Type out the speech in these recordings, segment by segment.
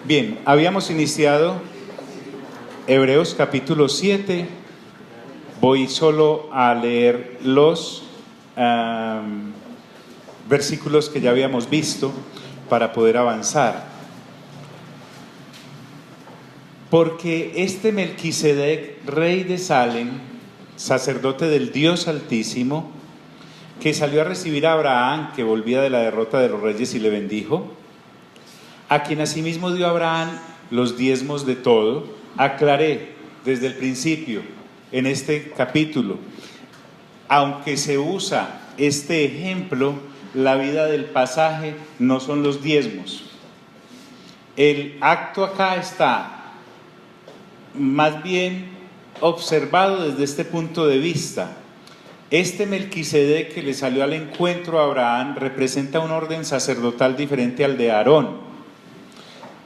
Bien, habíamos iniciado Hebreos capítulo 7. Voy solo a leer los versículos que ya habíamos visto para poder avanzar. Porque este Melquisedec, rey de Salem, sacerdote del Dios Altísimo, que salió a recibir a Abraham, que volvía de la derrota de los reyes, y le bendijo, a quien asimismo dio Abraham los diezmos de todo. Aclaré desde el principio en este capítulo, aunque se usa este ejemplo, la vida del pasaje no son los diezmos. El acto acá está más bien observado desde este punto de vista. Este Melquisedec que le salió al encuentro a Abraham representa un orden sacerdotal diferente al de Aarón.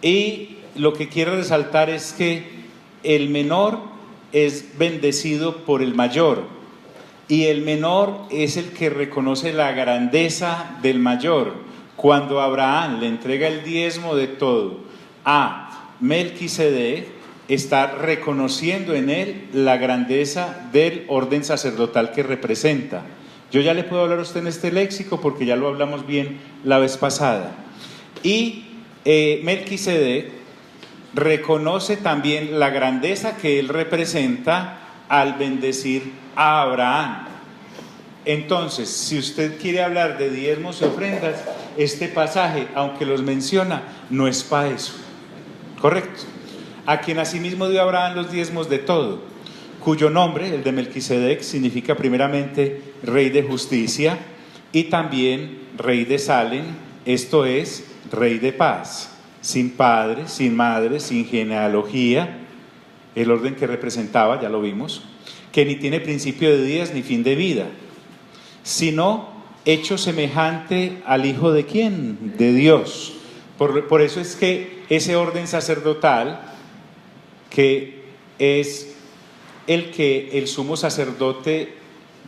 Y lo que quiero resaltar es que el menor es bendecido por el mayor, y el menor es el que reconoce la grandeza del mayor. Cuando Abraham le entrega el diezmo de todo a Melquisedec, está reconociendo en él la grandeza del orden sacerdotal que representa. Yo ya le puedo hablar a usted en este léxico porque ya lo hablamos bien la vez pasada. Y Melquisedec reconoce también la grandeza que él representa al bendecir a Abraham. Entonces, si usted quiere hablar de diezmos y ofrendas, este pasaje, aunque los menciona, no es para eso. ¿Correcto? A quien asimismo dio Abraham los diezmos de todo, cuyo nombre, el de Melquisedec, significa primeramente rey de justicia y también rey de Salem, esto es, rey de paz, sin padre, sin madre, sin genealogía, el orden que representaba, ya lo vimos, que ni tiene principio de días ni fin de vida, sino hecho semejante al Hijo de ¿quién? De Dios. Por eso es que ese orden sacerdotal, que es el que el sumo sacerdote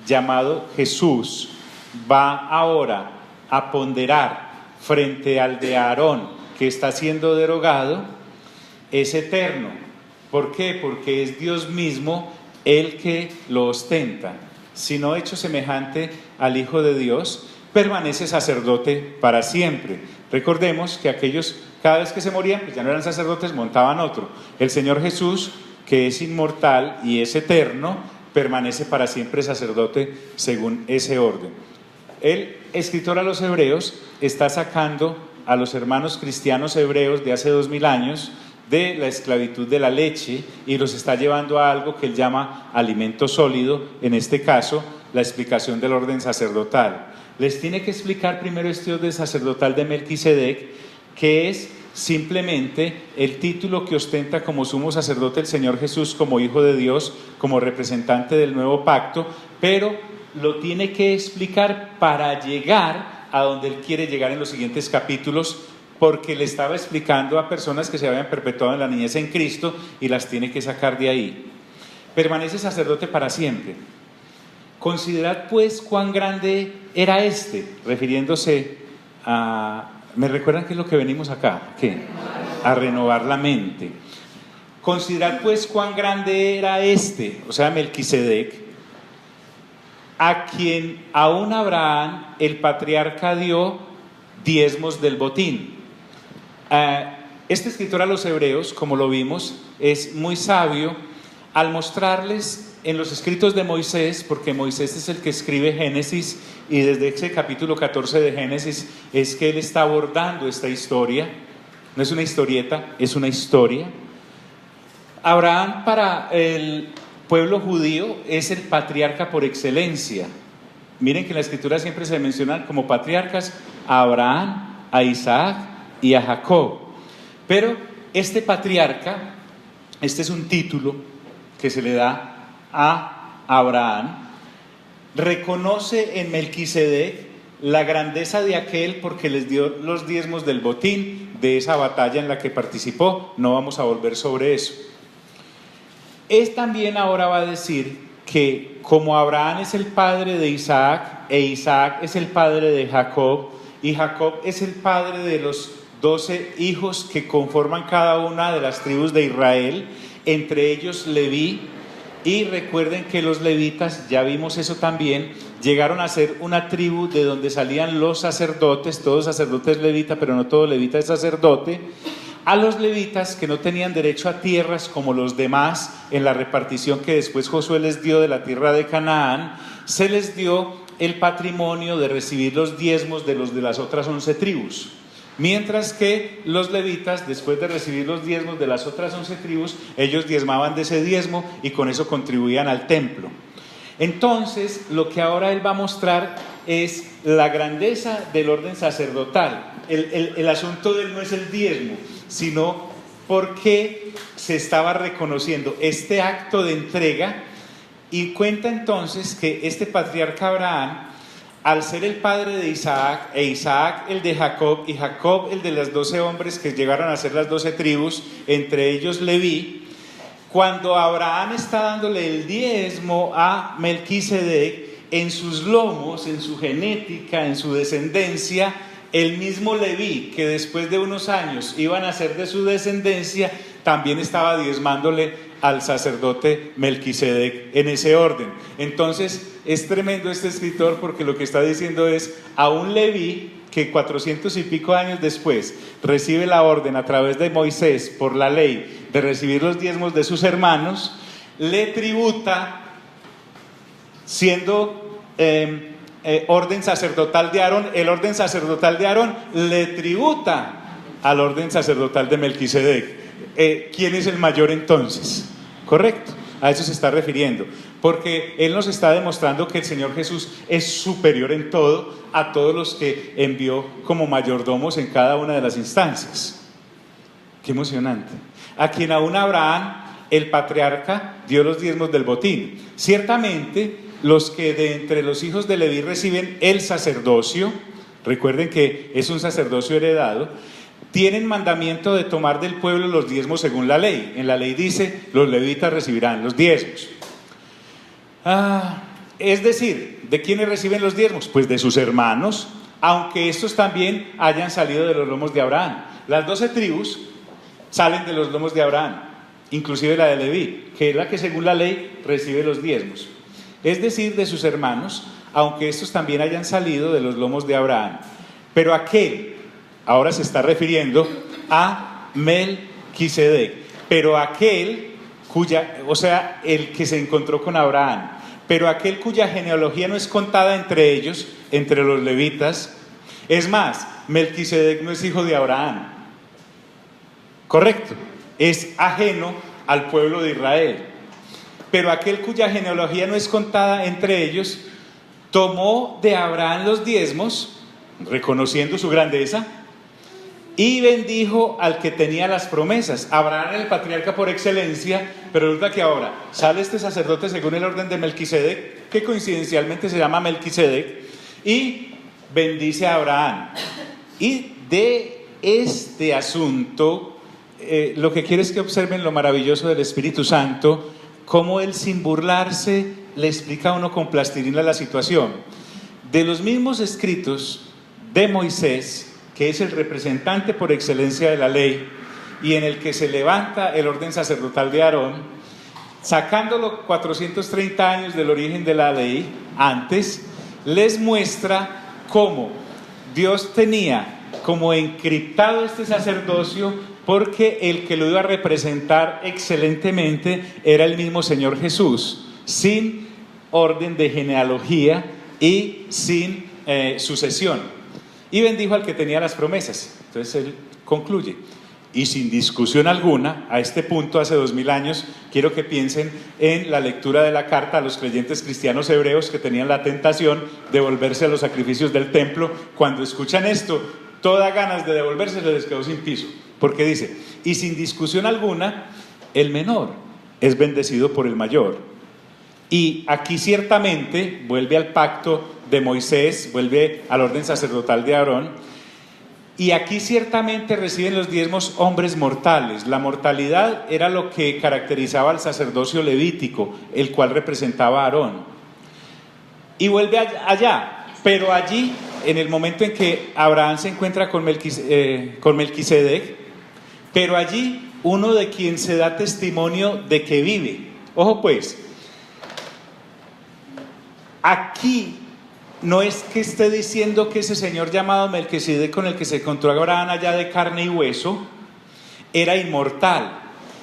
llamado Jesús va ahora a ponderar frente al de Aarón, que está siendo derogado, es eterno. ¿Por qué? Porque es Dios mismo el que lo ostenta. Si no hecho semejante al Hijo de Dios, permanece sacerdote para siempre. Recordemos que aquellos, cada vez que se morían, pues ya no eran sacerdotes, montaban otro. El Señor Jesús, que es inmortal y es eterno, permanece para siempre sacerdote según ese orden. El escritor a los Hebreos está sacando a los hermanos cristianos hebreos de hace 2000 años de la esclavitud de la leche y los está llevando a algo que él llama alimento sólido, en este caso la explicación del orden sacerdotal. Les tiene que explicar primero este orden sacerdotal de Melquisedec, que es simplemente el título que ostenta como sumo sacerdote el Señor Jesús, como Hijo de Dios, como representante del nuevo pacto, pero lo tiene que explicar para llegar a donde él quiere llegar en los siguientes capítulos, porque le estaba explicando a personas que se habían perpetuado en la niñez en Cristo y las tiene que sacar de ahí. Permanece sacerdote para siempre. Considerad pues cuán grande era este, refiriéndose a... ¿Me recuerdan qué es lo que venimos acá? ¿Qué? A renovar la mente. Considerad pues cuán grande era este, o sea, Melquisedec, a quien aún Abraham, el patriarca, dio diezmos del botín. Este escritor a los hebreos, como lo vimos, es muy sabio al mostrarles en los escritos de Moisés, porque Moisés es el que escribe Génesis, y desde ese capítulo 14 de Génesis es que él está abordando esta historia. No es una historieta, es una historia. Abraham para el pueblo judío es el patriarca por excelencia. Miren que en la escritura siempre se mencionan como patriarcas a Abraham, a Isaac y a Jacob. Pero este patriarca, este es un título que se le da a Abraham, reconoce en Melquisedec la grandeza de aquel porque les dio los diezmos del botín de esa batalla en la que participó. No vamos a volver sobre eso. Él también ahora va a decir que como Abraham es el padre de Isaac, e Isaac es el padre de Jacob, y Jacob es el padre de los 12 hijos que conforman cada una de las tribus de Israel, entre ellos Leví. Y recuerden que los levitas, ya vimos eso también, llegaron a ser una tribu de donde salían los sacerdotes. Todo sacerdote es levita, pero no todo levita es sacerdote. A los levitas que no tenían derecho a tierras como los demás, en la repartición que después Josué les dio de la tierra de Canaán, se les dio el patrimonio de recibir los diezmos de los de las otras 11 tribus. Mientras que los levitas, después de recibir los diezmos de las otras 11 tribus, ellos diezmaban de ese diezmo y con eso contribuían al templo. Entonces, lo que ahora él va a mostrar es la grandeza del orden sacerdotal. El asunto de él no es el diezmo, sino porque se estaba reconociendo este acto de entrega. Y cuenta entonces que este patriarca Abraham, al ser el padre de Isaac, e Isaac el de Jacob, y Jacob el de los 12 hombres que llegaron a ser las 12 tribus, entre ellos Leví, cuando Abraham está dándole el diezmo a Melquisedec, en sus lomos, en su genética, en su descendencia, el mismo Leví, que después de unos años iban a ser de su descendencia, también estaba diezmándole al sacerdote Melquisedec en ese orden. Entonces es tremendo este escritor, porque lo que está diciendo es a un Leví que 400 y pico años después recibe la orden a través de Moisés por la ley de recibir los diezmos de sus hermanos, le tributa siendo orden sacerdotal de Aarón. El orden sacerdotal de Aarón le tributa al orden sacerdotal de Melquisedec. ¿Quién es el mayor entonces? Correcto, a eso se está refiriendo, porque él nos está demostrando que el Señor Jesús es superior en todo a todos los que envió como mayordomos en cada una de las instancias. Qué emocionante. A quien aún Abraham, el patriarca, dio los diezmos del botín. Ciertamente, los que de entre los hijos de Leví reciben el sacerdocio, recuerden que es un sacerdocio heredado, tienen mandamiento de tomar del pueblo los diezmos según la ley. En la ley dice, los levitas recibirán los diezmos. Es decir, ¿de quiénes reciben los diezmos? Pues de sus hermanos, aunque estos también hayan salido de los lomos de Abraham. Las 12 tribus salen de los lomos de Abraham, inclusive la de Leví, que es la que según la ley recibe los diezmos. Es decir, de sus hermanos, aunque estos también hayan salido de los lomos de Abraham. Pero aquel, ahora se está refiriendo a Melquisedec, pero aquel el que se encontró con Abraham, pero aquel cuya genealogía no es contada entre ellos, entre los levitas. Es más, Melquisedec no es hijo de Abraham, correcto, es ajeno al pueblo de Israel. Pero aquel cuya genealogía no es contada entre ellos, tomó de Abraham los diezmos, reconociendo su grandeza, y bendijo al que tenía las promesas. Abraham era el patriarca por excelencia, pero resulta que ahora sale este sacerdote según el orden de Melquisedec, que coincidencialmente se llama Melquisedec, y bendice a Abraham. Y de este asunto, lo que quiero es que observen lo maravilloso del Espíritu Santo, cómo él, sin burlarse, le explica a uno con plastilina la situación. De los mismos escritos de Moisés, que es el representante por excelencia de la ley, y en el que se levanta el orden sacerdotal de Aarón, sacándolo 430 años del origen de la ley, antes, les muestra cómo Dios tenía como encriptado este sacerdocio, porque el que lo iba a representar excelentemente era el mismo Señor Jesús, sin orden de genealogía y sin sucesión. Y bendijo al que tenía las promesas. Entonces él concluye, y sin discusión alguna, a este punto, hace 2000 años, quiero que piensen en la lectura de la carta a los creyentes cristianos hebreos que tenían la tentación de volverse a los sacrificios del templo. Cuando escuchan esto, todas ganas de devolverse les quedó sin piso, porque dice, y sin discusión alguna, el menor es bendecido por el mayor. Y aquí ciertamente vuelve al pacto de Moisés, vuelve al orden sacerdotal de Aarón, y aquí ciertamente reciben los diezmos hombres mortales. La mortalidad era lo que caracterizaba al sacerdocio levítico, el cual representaba a Aarón. Y vuelve allá, pero allí en el momento en que Abraham se encuentra con Melquisedec, pero allí uno de quien se da testimonio de que vive. Ojo pues, aquí no es que esté diciendo que ese señor llamado Melquisedec, con el que se encontró Abraham allá de carne y hueso, era inmortal,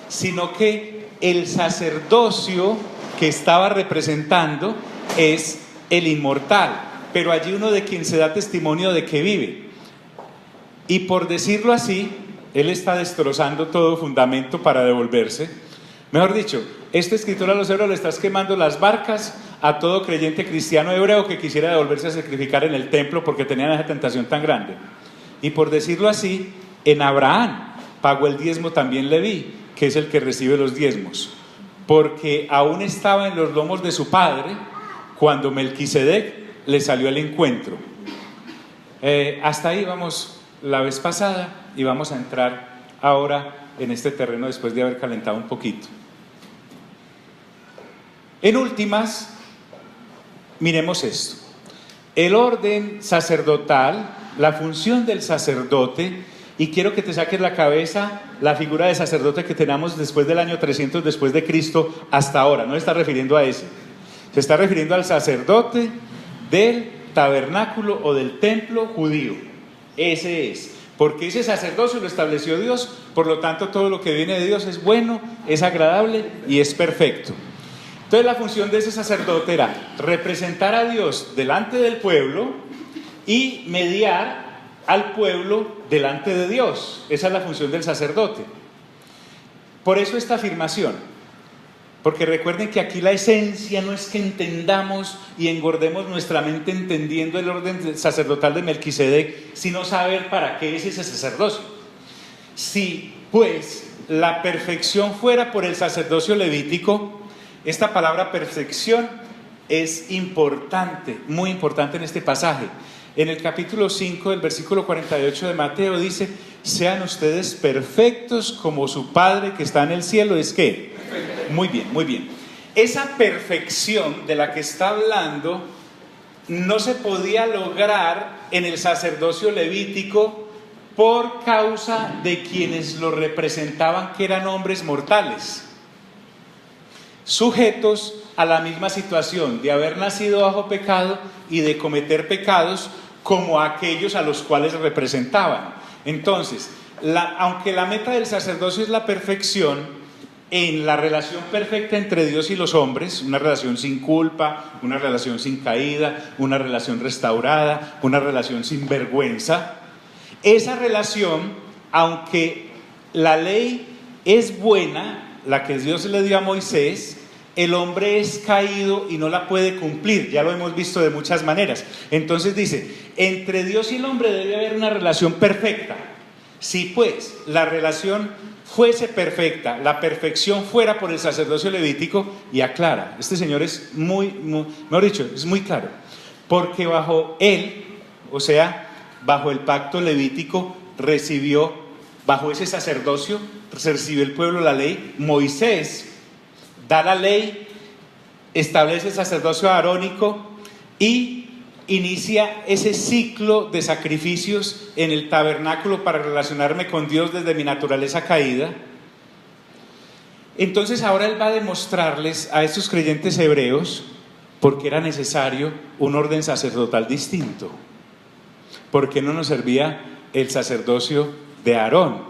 sino que el sacerdocio que estaba representando es el inmortal, pero allí uno de quien se da testimonio de que vive. Y por decirlo así, él está destrozando todo fundamento para devolverse. Mejor dicho, este escritor a los hebreos le está quemando las barcas a todo creyente cristiano hebreo que quisiera devolverse a sacrificar en el templo porque tenían esa tentación tan grande. Y por decirlo así, en Abraham pagó el diezmo también Leví, que es el que recibe los diezmos, porque aún estaba en los lomos de su padre cuando Melquisedec le salió al encuentro. Hasta ahí vamos la vez pasada y vamos a entrar ahora en este terreno después de haber calentado un poquito. En últimas, miremos esto: el orden sacerdotal, la función del sacerdote. Y quiero que te saques la cabeza la figura de sacerdote que tenemos después del año 300 después de Cristo hasta ahora. No se está refiriendo a ese, se está refiriendo al sacerdote del tabernáculo o del templo judío. Ese es, porque ese sacerdocio lo estableció Dios, por lo tanto todo lo que viene de Dios es bueno, es agradable y es perfecto. Entonces la función de ese sacerdote era representar a Dios delante del pueblo y mediar al pueblo delante de Dios. Esa es la función del sacerdote. Por eso esta afirmación, porque recuerden que aquí la esencia no es que entendamos y engordemos nuestra mente entendiendo el orden sacerdotal de Melquisedec, sino saber para qué es ese sacerdocio. Si pues la perfección fuera por el sacerdocio levítico, esta palabra perfección es importante, muy importante en este pasaje. En el capítulo 5 del versículo 48 de Mateo dice: sean ustedes perfectos como su Padre que está en el cielo es ¿qué? Muy bien, muy bien. Esa perfección de la que está hablando no se podía lograr en el sacerdocio levítico por causa de quienes lo representaban, que eran hombres mortales, sujetos a la misma situación de haber nacido bajo pecado y de cometer pecados como aquellos a los cuales representaban. Entonces, aunque la meta del sacerdocio es la perfección, en la relación perfecta entre Dios y los hombres, una relación sin culpa, una relación sin caída, una relación restaurada, una relación sin vergüenza, esa relación, aunque la ley es buena, la que Dios le dio a Moisés, el hombre es caído y no la puede cumplir. Ya lo hemos visto de muchas maneras. Entonces dice, entre Dios y el hombre debe haber una relación perfecta. Si pues la relación fuese perfecta, la perfección fuera por el sacerdocio levítico, y aclara, este señor es mejor dicho, es muy claro, porque bajo él, o sea, bajo el pacto levítico recibió, bajo ese sacerdocio recibió el pueblo la ley. Moisés da la ley, establece el sacerdocio arónico y inicia ese ciclo de sacrificios en el tabernáculo para relacionarme con Dios desde mi naturaleza caída. Entonces ahora él va a demostrarles a estos creyentes hebreos por qué era necesario un orden sacerdotal distinto, por qué no nos servía el sacerdocio de Aarón.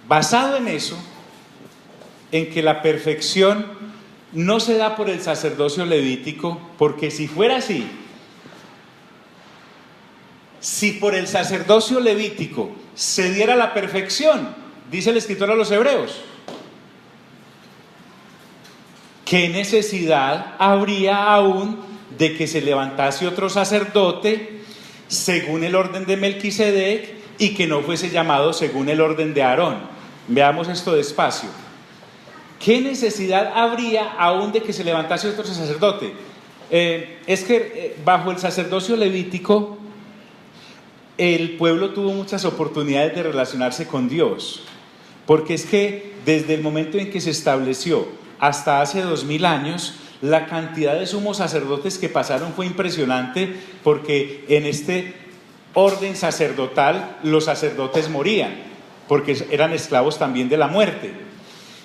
Basado en eso, en que la perfección no se da por el sacerdocio levítico, porque si fuera así, si por el sacerdocio levítico se diera la perfección, dice el escritor a los hebreos, ¿qué necesidad habría aún de que se levantase otro sacerdote según el orden de Melquisedec y que no fuese llamado según el orden de Aarón? Veamos esto despacio. ¿Qué necesidad habría aún de que se levantase otro sacerdote? Es que bajo el sacerdocio levítico el pueblo tuvo muchas oportunidades de relacionarse con Dios, porque es que desde el momento en que se estableció hasta hace 2000 años, La cantidad de sumos sacerdotes que pasaron fue impresionante, porque en este orden sacerdotal los sacerdotes morían, porque eran esclavos también de la muerte.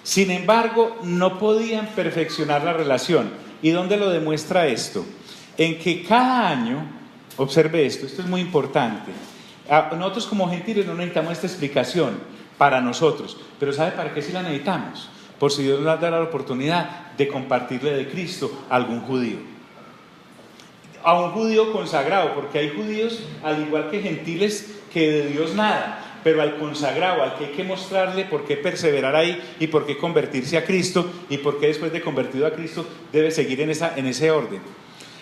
Sin embargo, no podían perfeccionar la relación. ¿Y dónde lo demuestra esto? En que cada año, observe esto es muy importante. Nosotros como gentiles no necesitamos esta explicación para nosotros, pero ¿sabe para qué sí la necesitamos? Por si Dios nos da la oportunidad de compartirle de Cristo a algún judío. A un judío consagrado, porque hay judíos, al igual que gentiles, que de Dios nada. Pero al consagrado, al que hay que mostrarle por qué perseverar ahí y por qué convertirse a Cristo y por qué después de convertido a Cristo debe seguir en ese orden.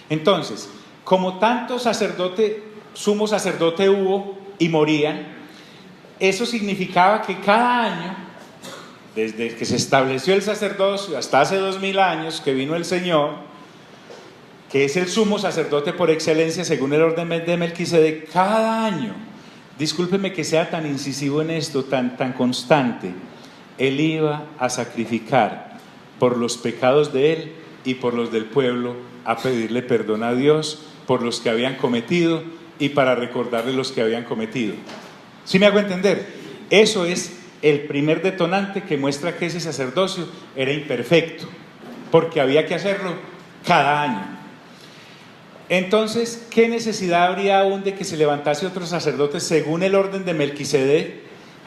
Entonces, como tanto sumo sacerdote hubo y morían, eso significaba que cada año, desde que se estableció el sacerdocio hasta hace 2000 años que vino el Señor, que es el sumo sacerdote por excelencia según el orden de Melquisedec, cada año, discúlpeme que sea tan incisivo en esto, tan constante, él iba a sacrificar por los pecados de él y por los del pueblo, a pedirle perdón a Dios por los que habían cometido y para recordarle los que habían cometido. ¿Sí me hago entender? Eso es el primer detonante que muestra que ese sacerdocio era imperfecto, porque había que hacerlo cada año. Entonces, ¿qué necesidad habría aún de que se levantase otro sacerdote según el orden de Melquisedec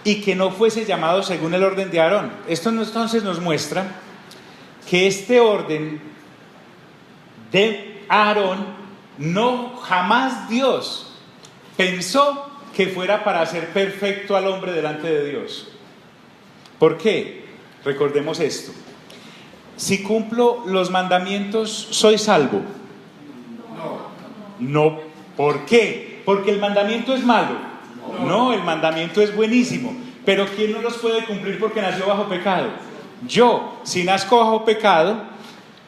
y que no fuese llamado según el orden de Aarón? Esto entonces nos muestra que este orden de Aarón jamás Dios pensó que fuera para hacer perfecto al hombre delante de Dios. ¿Por qué? Recordemos esto. Si cumplo los mandamientos, ¿soy salvo? No. ¿Por qué? ¿Porque el mandamiento es malo? No, el mandamiento es buenísimo. Pero ¿quién no los puede cumplir porque nació bajo pecado? Yo, si nazco bajo pecado,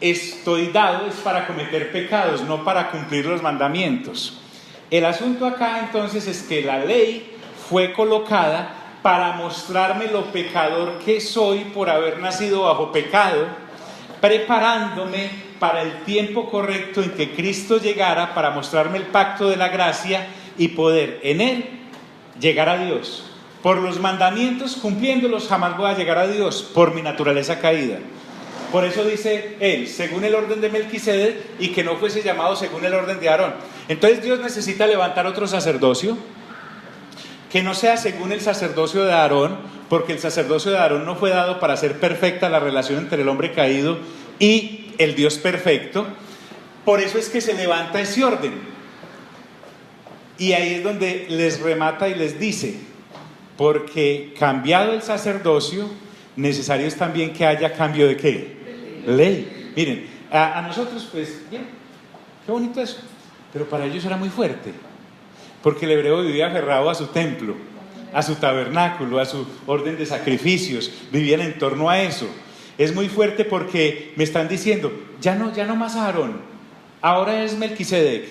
estoy dado es para cometer pecados, no para cumplir los mandamientos. El asunto acá entonces es que la ley fue colocada para mostrarme lo pecador que soy por haber nacido bajo pecado, preparándome para el tiempo correcto en que Cristo llegara para mostrarme el pacto de la gracia y poder en él llegar a Dios. Por los mandamientos, cumpliéndolos, jamás voy a llegar a Dios por mi naturaleza caída. Por eso dice él, según el orden de Melquisedec, y que no fuese llamado según el orden de Aarón. Entonces Dios necesita levantar otro sacerdocio que no sea según el sacerdocio de Aarón, porque el sacerdocio de Aarón no fue dado para hacer perfecta la relación entre el hombre caído y el Dios perfecto. Por eso es que se levanta ese orden. Y ahí es donde les remata y les dice, porque cambiado el sacerdocio, necesario es también que haya cambio de ¿qué? Ley. Miren, a nosotros pues, bien, qué bonito eso, pero para ellos era muy fuerte, porque el hebreo vivía aferrado a su templo, a su tabernáculo, a su orden de sacrificios, vivían en torno a eso. Es muy fuerte porque me están diciendo, ya no más Aarón, ahora es Melquisedec.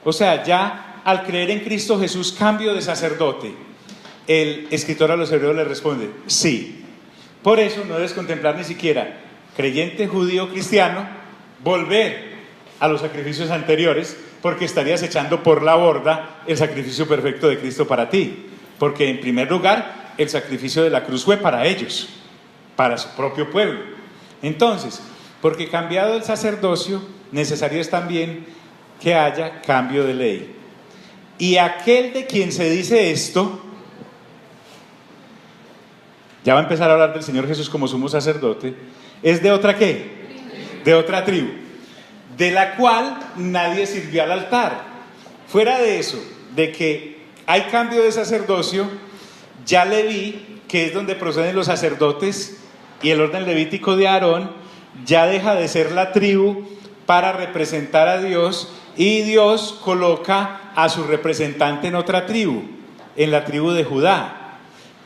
O sea, ya al creer en Cristo Jesús, cambio de sacerdote. El escritor a los hebreos le responde, sí. Por eso no debes contemplar ni siquiera, creyente, judío, cristiano, volver a los sacrificios anteriores, porque estarías echando por la borda el sacrificio perfecto de Cristo para ti. Porque en primer lugar, el sacrificio de la cruz fue para ellos, para su propio pueblo. Entonces, porque cambiado el sacerdocio, necesario es también que haya cambio de ley. Y aquel de quien se dice esto, ya va a empezar a hablar del Señor Jesús como sumo sacerdote, es de otra ¿qué? De otra tribu, de la cual nadie sirvió al altar. Fuera de eso, de que hay cambio de sacerdocio, ya Leví, que es donde proceden los sacerdotes, y el orden levítico de Aarón, ya deja de ser la tribu para representar a Dios, y Dios coloca a su representante en otra tribu, en la tribu de Judá.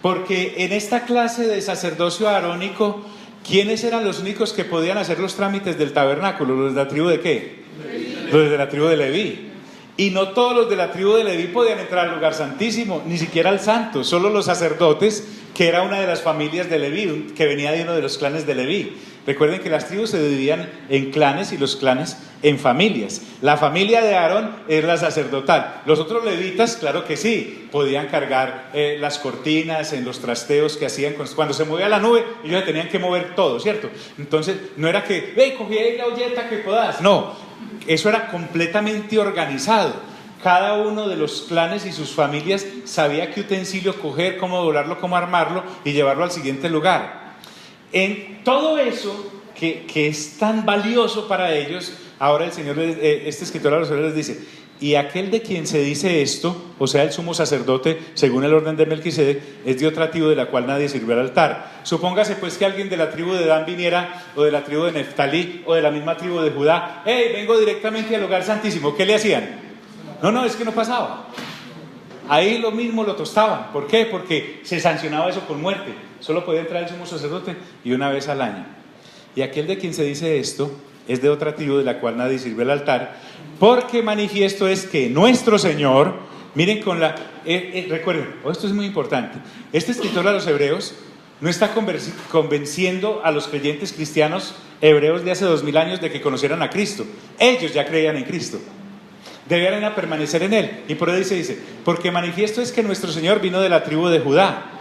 Porque en esta clase de sacerdocio arónico, ¿quiénes eran los únicos que podían hacer los trámites del tabernáculo? ¿Los de la tribu de qué? Leví. Los de la tribu de Leví. Y no todos los de la tribu de Leví podían entrar al lugar santísimo, ni siquiera al santo, solo los sacerdotes, que era una de las familias de Leví, que venía de uno de los clanes de Leví. Recuerden que las tribus se dividían en clanes y los clanes en familias. La familia de Aarón es la sacerdotal. Los otros levitas, claro que sí, podían cargar las cortinas en los trasteos que hacían. Cuando se movía la nube, ellos tenían que mover todo, ¿cierto? Entonces, no era que, cogí ahí la olleta que puedas. No, eso era completamente organizado. Cada uno de los clanes y sus familias sabía qué utensilio coger, cómo doblarlo, cómo armarlo y llevarlo al siguiente lugar. En todo eso que es tan valioso para ellos, ahora el Señor, este escritor a los hebreos les dice: y aquel de quien se dice esto, o sea el sumo sacerdote según el orden de Melquisedec, es de otra tribu de la cual nadie sirvió al altar. Supóngase pues que alguien de la tribu de Dan viniera, o de la tribu de Neftalí, o de la misma tribu de Judá: vengo directamente al lugar santísimo. ¿Qué le hacían? No, es que no pasaba. Ahí lo mismo lo tostaban. ¿Por qué? Porque se sancionaba eso con muerte. Solo podía entrar el sumo sacerdote y una vez al año. Y aquel de quien se dice esto es de otra tribu de la cual nadie sirve al altar, porque manifiesto es que nuestro Señor, miren con la... recuerden, esto es muy importante. Este escritor a los hebreos no está convenciendo a los creyentes cristianos hebreos de hace 2000 años de que conocieran a Cristo. Ellos ya creían en Cristo. Debieran a permanecer en él. Y por eso dice, porque manifiesto es que nuestro Señor vino de la tribu de Judá,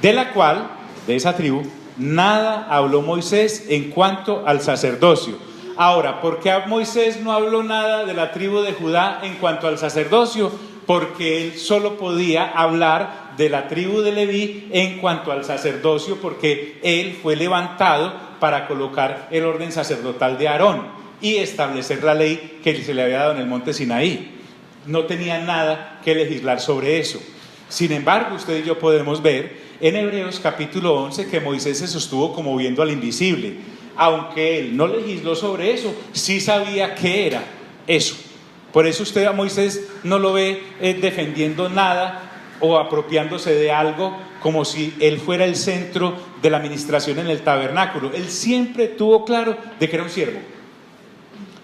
de la cual, de esa tribu, nada habló Moisés en cuanto al sacerdocio. Ahora, ¿por qué Moisés no habló nada de la tribu de Judá en cuanto al sacerdocio? Porque él solo podía hablar de la tribu de Leví en cuanto al sacerdocio, porque él fue levantado para colocar el orden sacerdotal de Aarón y establecer la ley que se le había dado en el monte Sinaí. No tenía nada que legislar sobre eso. Sin embargo, usted y yo podemos ver en Hebreos capítulo 11 que Moisés se sostuvo como viendo al invisible. Aunque él no legisló sobre eso, sí sabía qué era eso. Por eso usted a Moisés no lo ve defendiendo nada o apropiándose de algo como si él fuera el centro de la administración en el tabernáculo. Él siempre tuvo claro de que era un siervo.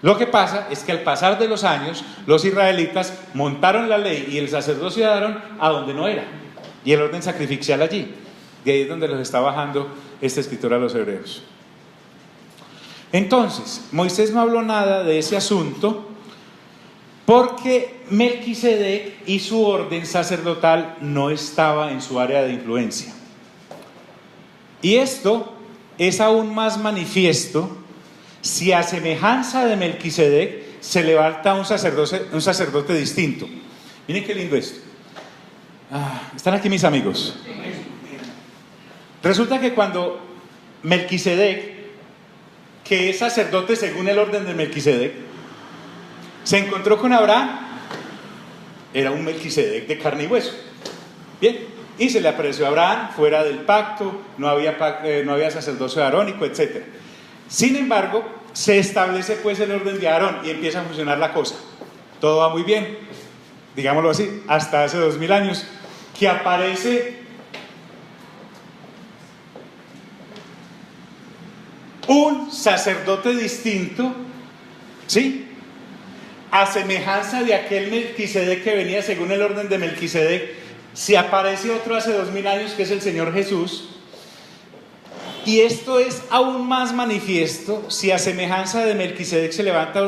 Lo que pasa es que al pasar de los años, los israelitas montaron la ley y el sacerdocio de Aarón a donde no era, y el orden sacrificial allí. Y ahí es donde los está bajando este escritor a los hebreos. Entonces, Moisés no habló nada de ese asunto porque Melquisedec y su orden sacerdotal no estaba en su área de influencia. Y esto es aún más manifiesto si a semejanza de Melquisedec se levanta un sacerdote distinto. Miren qué lindo esto. ¿Están aquí mis amigos? Resulta que cuando Melquisedec, que es sacerdote según el orden de Melquisedec, se encontró con Abraham, era un Melquisedec de carne y hueso. Bien, y se le apareció a Abraham fuera del pacto, no había sacerdocio arónico, etc. Sin embargo, se establece pues el orden de Aarón y empieza a funcionar la cosa. Todo va muy bien, digámoslo así, hasta hace 2000 años, que aparece un sacerdote distinto, ¿sí? A semejanza de aquel Melquisedec que venía según el orden de Melquisedec, se aparece otro hace 2000 años que es el Señor Jesús. Y esto es aún más manifiesto si a semejanza de Melquisedec se levanta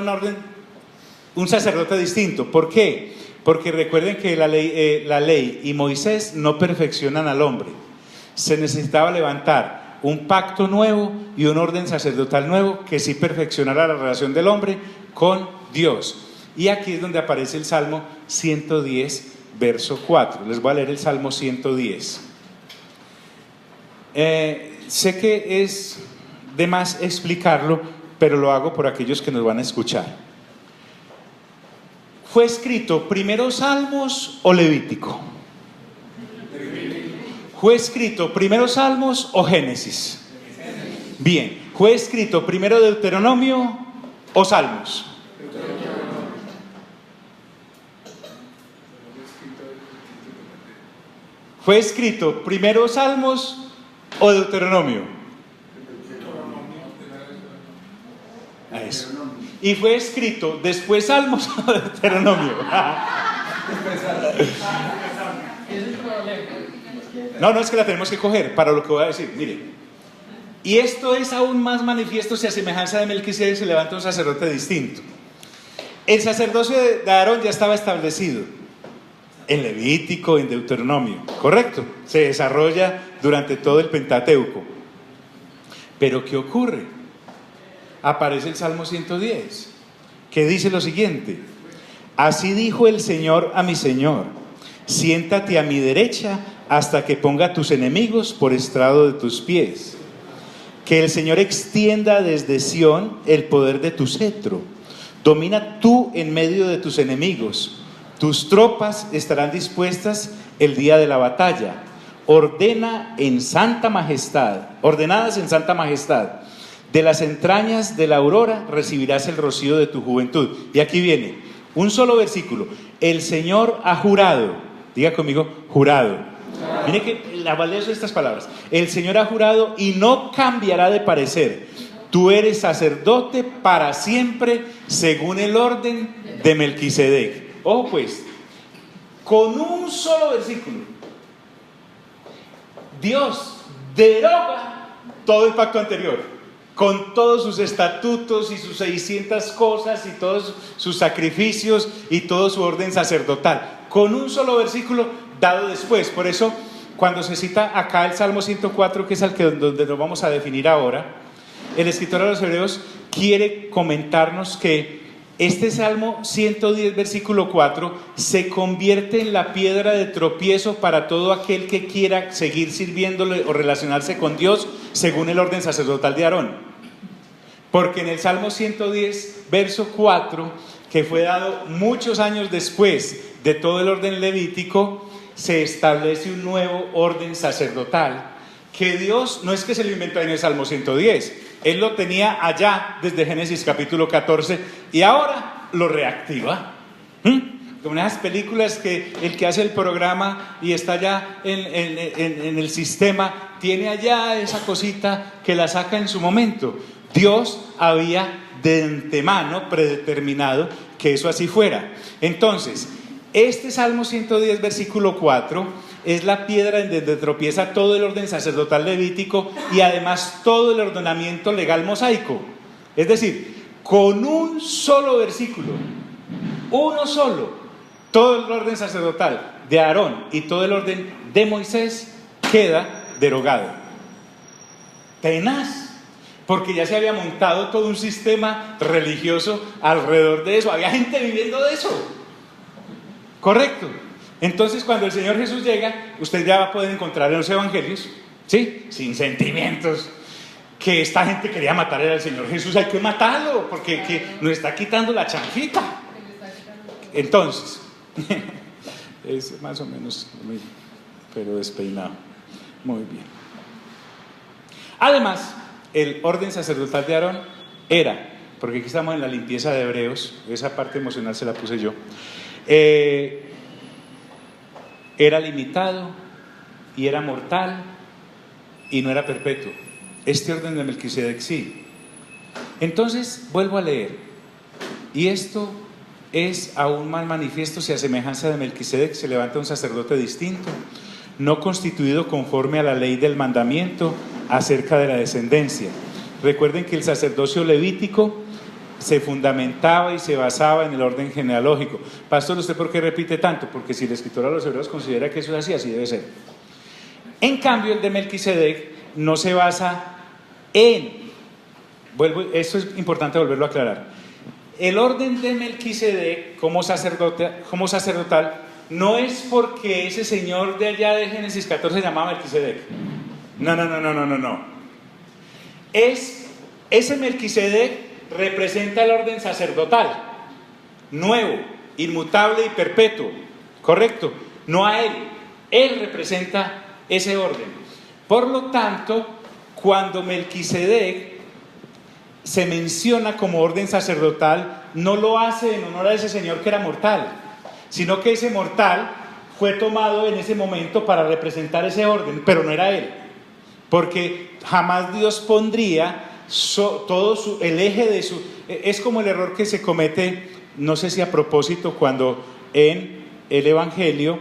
un sacerdote distinto. ¿Por qué? Porque recuerden que la ley y Moisés no perfeccionan al hombre. Se necesitaba levantar un pacto nuevo y un orden sacerdotal nuevo que sí perfeccionara la relación del hombre con Dios. Y aquí es donde aparece el Salmo 110, verso 4. Les voy a leer el Salmo 110. Sé que es de más explicarlo, pero lo hago por aquellos que nos van a escuchar. ¿Fue escrito primero Salmos o Levítico? ¿Fue escrito primero Salmos o Génesis? Bien, ¿fue escrito primero Deuteronomio o Salmos? ¿Fue escrito primero Salmos o Deuteronomio? A eso. ¿Y fue escrito después Salmos o Deuteronomio? No, es que la tenemos que coger para lo que voy a decir. Mire, Y esto es aún más manifiesto si a semejanza de Melquisedec se levanta un sacerdote distinto. El sacerdocio de Aarón ya estaba establecido en Levítico, en Deuteronomio, correcto, se desarrolla durante todo el Pentateuco. Pero ¿qué ocurre? Aparece el Salmo 110, que dice lo siguiente: así dijo el Señor a mi Señor, siéntate a mi derecha hasta que ponga a tus enemigos por estrado de tus pies. Que el Señor extienda desde Sión el poder de tu cetro. Domina tú en medio de tus enemigos. Tus tropas estarán dispuestas el día de la batalla. Ordenadas en santa majestad. De las entrañas de la aurora recibirás el rocío de tu juventud. Y aquí viene un solo versículo. El Señor ha jurado. Diga conmigo, jurado. Mire que la validez de estas palabras. El Señor ha jurado y no cambiará de parecer. Tú eres sacerdote para siempre según el orden de Melquisedec. Ojo pues, con un solo versículo, Dios deroga todo el pacto anterior, con todos sus estatutos y sus 600 cosas y todos sus sacrificios y todo su orden sacerdotal, con un solo versículo dado después. Por eso, cuando se cita acá el Salmo 104, que es el que donde nos vamos a definir ahora, el escritor a los Hebreos quiere comentarnos que este Salmo 110, versículo 4, se convierte en la piedra de tropiezo para todo aquel que quiera seguir sirviéndole o relacionarse con Dios según el orden sacerdotal de Aarón. Porque en el Salmo 110, verso 4, que fue dado muchos años después de todo el orden levítico, se establece un nuevo orden sacerdotal que Dios no es que se lo inventó en el Salmo 110, Él lo tenía allá desde Génesis capítulo 14 y ahora lo reactiva. Como en esas películas que el que hace el programa y está allá en el sistema tiene allá esa cosita que la saca en su momento. Dios había de antemano predeterminado que eso así fuera. Entonces, este Salmo 110, versículo 4, es la piedra en donde tropieza todo el orden sacerdotal levítico y además todo el ordenamiento legal mosaico. Es decir, con un solo versículo, uno solo, todo el orden sacerdotal de Aarón y todo el orden de Moisés queda derogado. Tenaz, porque ya se había montado todo un sistema religioso alrededor de eso, había gente viviendo de eso. Correcto. Entonces, cuando el Señor Jesús llega, usted ya va a poder encontrar en los evangelios, ¿sí? Sin sentimientos, que esta gente quería matar al Señor Jesús. Hay que matarlo, porque que nos está quitando la chanfita. Entonces, es más o menos lo mismo, pero despeinado. Muy bien. Además, el orden sacerdotal de Aarón era, porque aquí estamos en la limpieza de Hebreos, esa parte emocional se la puse yo, era limitado y era mortal y no era perpetuo. Este orden de Melquisedec sí. Entonces vuelvo a leer, y esto es aún más manifiesto si a semejanza de Melquisedec se levanta un sacerdote distinto, no constituido conforme a la ley del mandamiento acerca de la descendencia. Recuerden que el sacerdocio levítico se fundamentaba y se basaba en el orden genealógico. Pastor, ¿usted por qué repite tanto? Porque si el escritor a los Hebreos considera que eso es así, así debe ser. En cambio, el de Melquisedec no se basa esto es importante volverlo a aclarar. El orden de Melquisedec como sacerdotal no es porque ese señor de allá de Génesis 14 se llamaba Melquisedec. No. Ese Melquisedec representa el orden sacerdotal, nuevo, inmutable y perpetuo, correcto, no a él representa ese orden. Por lo tanto, cuando Melquisedec se menciona como orden sacerdotal, no lo hace en honor a ese señor que era mortal, sino que ese mortal fue tomado en ese momento para representar ese orden, pero no era él, porque jamás Dios pondría el eje de su... Es como el error que se comete, no sé si a propósito, cuando en el Evangelio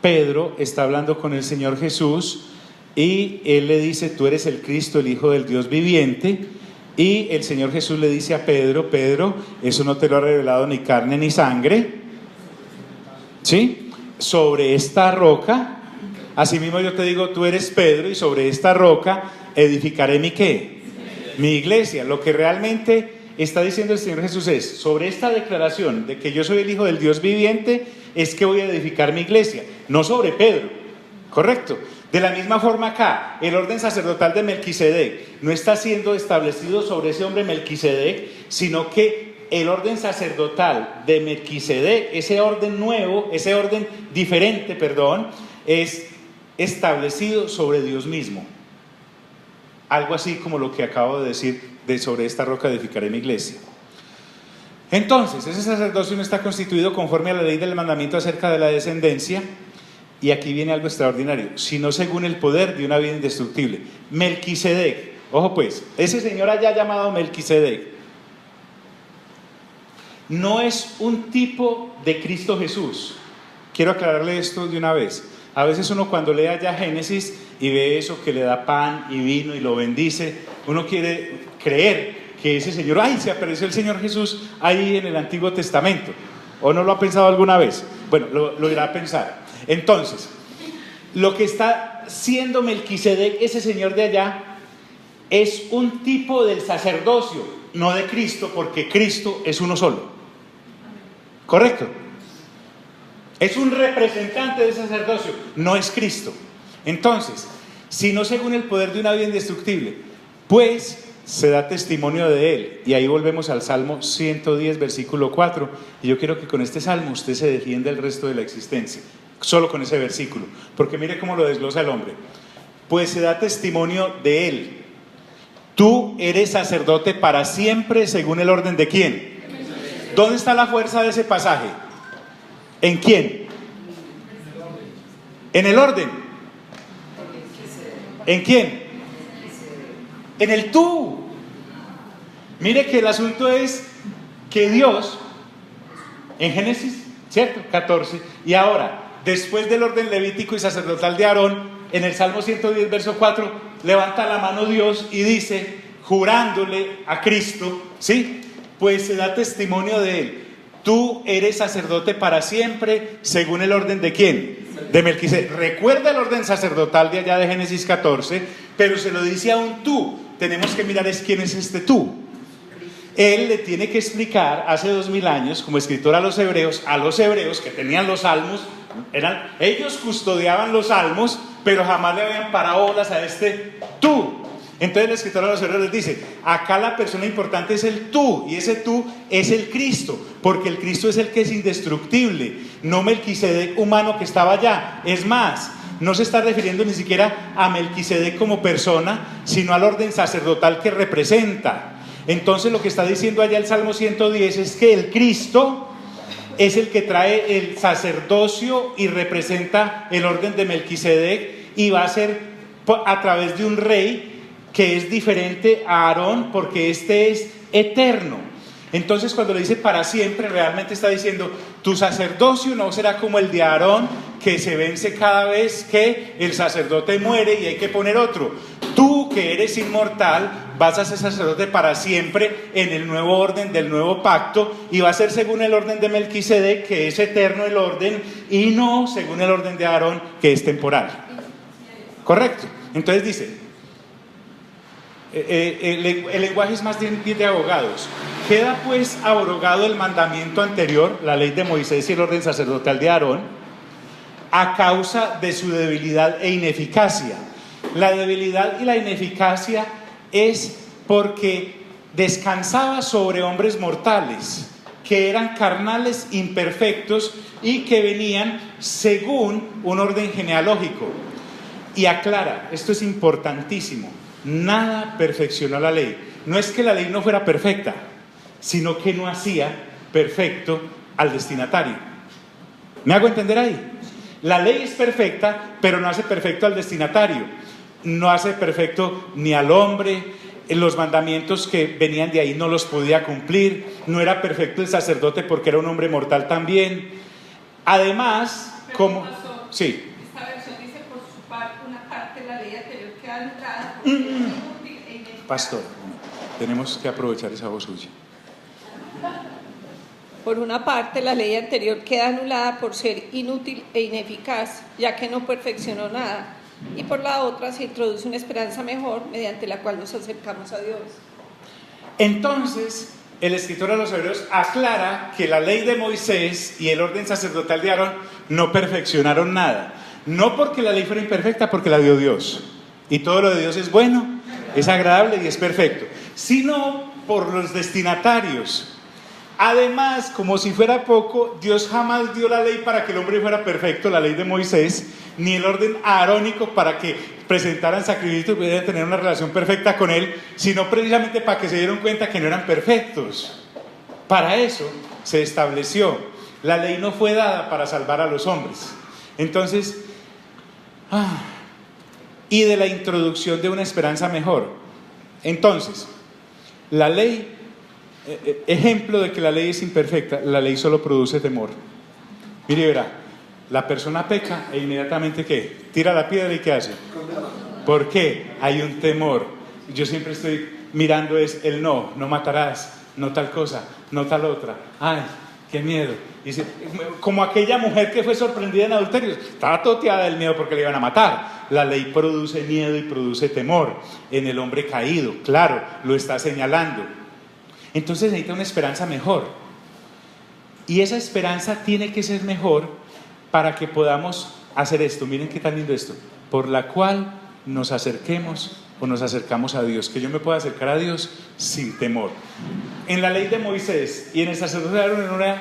Pedro está hablando con el Señor Jesús y él le dice: tú eres el Cristo, el Hijo del Dios viviente. Y el Señor Jesús le dice a Pedro: Pedro, eso no te lo ha revelado ni carne ni sangre, ¿sí? Sobre esta roca, asimismo yo te digo, tú eres Pedro, y sobre esta roca edificaré mi ¿qué? Mi iglesia. Lo que realmente está diciendo el Señor Jesús es: sobre esta declaración de que yo soy el Hijo del Dios viviente, es que voy a edificar mi iglesia, no sobre Pedro, ¿correcto? De la misma forma acá, el orden sacerdotal de Melquisedec no está siendo establecido sobre ese hombre Melquisedec, sino que el orden sacerdotal de Melquisedec, ese orden nuevo, ese orden diferente, es establecido sobre Dios mismo. Algo así como lo que acabo de decir de sobre esta roca edificaré mi iglesia. Entonces, ese sacerdocio no está constituido conforme a la ley del mandamiento acerca de la descendencia. Y aquí viene algo extraordinario: sino según el poder de una vida indestructible. Melquisedec, ojo pues, ese señor allá llamado Melquisedec no es un tipo de Cristo Jesús. Quiero aclararle esto de una vez. A veces uno, cuando lee allá Génesis y ve eso que le da pan y vino y lo bendice, uno quiere creer que ese señor, ¡ay!, se apareció el Señor Jesús ahí en el Antiguo Testamento. ¿O no lo ha pensado alguna vez? Bueno, lo irá a pensar. Entonces, lo que está siendo Melquisedec, ese señor de allá, es un tipo del sacerdocio, no de Cristo, porque Cristo es uno solo. ¿Correcto? Es un representante del sacerdocio, no es Cristo. Entonces, sino según el poder de una vida indestructible, pues se da testimonio de él. Y ahí volvemos al Salmo 110, versículo 4. Y yo quiero que con este salmo usted se defienda el resto de la existencia, solo con ese versículo, porque mire cómo lo desglosa el hombre. Pues se da testimonio de él: tú eres sacerdote para siempre, según el orden de ¿quién? ¿Dónde está la fuerza de ese pasaje? ¿En quién? En el orden. ¿En quién? En el tú. Mire que el asunto es que Dios, en Génesis, ¿cierto? 14, y ahora, después del orden levítico y sacerdotal de Aarón, en el Salmo 110, verso 4, levanta la mano Dios y dice, jurándole a Cristo, ¿sí? Pues se da testimonio de él: tú eres sacerdote para siempre, según el orden de ¿quién? De Melquisedec. Recuerda el orden sacerdotal de allá de Génesis 14, pero se lo dice a un tú. Tenemos que mirar quién es este tú. Él le tiene que explicar hace 2000 años, como escritor a los hebreos que tenían los salmos, ellos custodiaban los salmos, pero jamás le habían parado bolas a este tú. Entonces el escritor a los hebreos les dice: acá la persona importante es el tú, y ese tú es el Cristo, porque el Cristo es el que es indestructible, no Melquisedec humano que estaba allá. Es más, no se está refiriendo ni siquiera a Melquisedec como persona, sino al orden sacerdotal que representa. Entonces lo que está diciendo allá el Salmo 110 es que el Cristo es el que trae el sacerdocio y representa el orden de Melquisedec, y va a ser a través de un rey que es diferente a Aarón, porque este es eterno. Entonces cuando le dice para siempre, realmente está diciendo: tu sacerdocio no será como el de Aarón, que se vence cada vez que el sacerdote muere y hay que poner otro. Tú, que eres inmortal, vas a ser sacerdote para siempre en el nuevo orden del nuevo pacto, y va a ser según el orden de Melquisedec, que es eterno el orden, y no según el orden de Aarón, que es temporal. ¿Correcto? Entonces dice, el lenguaje es más bien de abogados. Queda pues abrogado el mandamiento anterior, la ley de Moisés y el orden sacerdotal de Aarón, a causa de su debilidad e ineficacia. La debilidad y la ineficacia es porque descansaba sobre hombres mortales, que eran carnales, imperfectos, y que venían según un orden genealógico. Y aclara, esto es importantísimo: nada perfeccionó la ley. No es que la ley no fuera perfecta, sino que no hacía perfecto al destinatario. ¿Me hago entender ahí? La ley es perfecta, pero no hace perfecto al destinatario. No hace perfecto ni al hombre. Los mandamientos que venían de ahí no los podía cumplir. No era perfecto el sacerdote porque era un hombre mortal también. Además, como... Sí. Esta versión dice: por su parte, una parte de la ley pastor, tenemos que aprovechar esa voz suya. Por una parte, la ley anterior queda anulada por ser inútil e ineficaz, ya que no perfeccionó nada, y por la otra se introduce una esperanza mejor mediante la cual nos acercamos a Dios. Entonces, el escritor a los Hebreos aclara que la ley de Moisés y el orden sacerdotal de Aarón no perfeccionaron nada. No porque la ley fuera imperfecta, porque la dio Dios. Y todo lo de Dios es bueno, es agradable y es perfecto. Sino por los destinatarios. Además, como si fuera poco, Dios jamás dio la ley para que el hombre fuera perfecto, la ley de Moisés, ni el orden arónico para que presentaran sacrificios y pudieran tener una relación perfecta con él, sino precisamente para que se dieran cuenta que no eran perfectos. Para eso se estableció. La ley no fue dada para salvar a los hombres. Entonces, y de la introducción de una esperanza mejor. Entonces, la ley, ejemplo de que la ley es imperfecta, la ley solo produce temor. Mire, verá, la persona peca e inmediatamente ¿qué? Tira la piedra y ¿qué hace? ¿Por qué? Hay un temor. Yo siempre estoy mirando el no matarás, no tal cosa, no tal otra. Ay, qué miedo. Dice, como aquella mujer que fue sorprendida en adulterio, estaba toteada del miedo porque le iban a matar. La ley produce miedo y produce temor en el hombre caído, claro, lo está señalando. Entonces necesita una esperanza mejor. Y esa esperanza tiene que ser mejor para que podamos hacer esto. Miren qué tan lindo esto. Por la cual nos acerquemos o nos acercamos a Dios. Que yo me pueda acercar a Dios sin temor. En la ley de Moisés y en el sacerdocio de Aarón,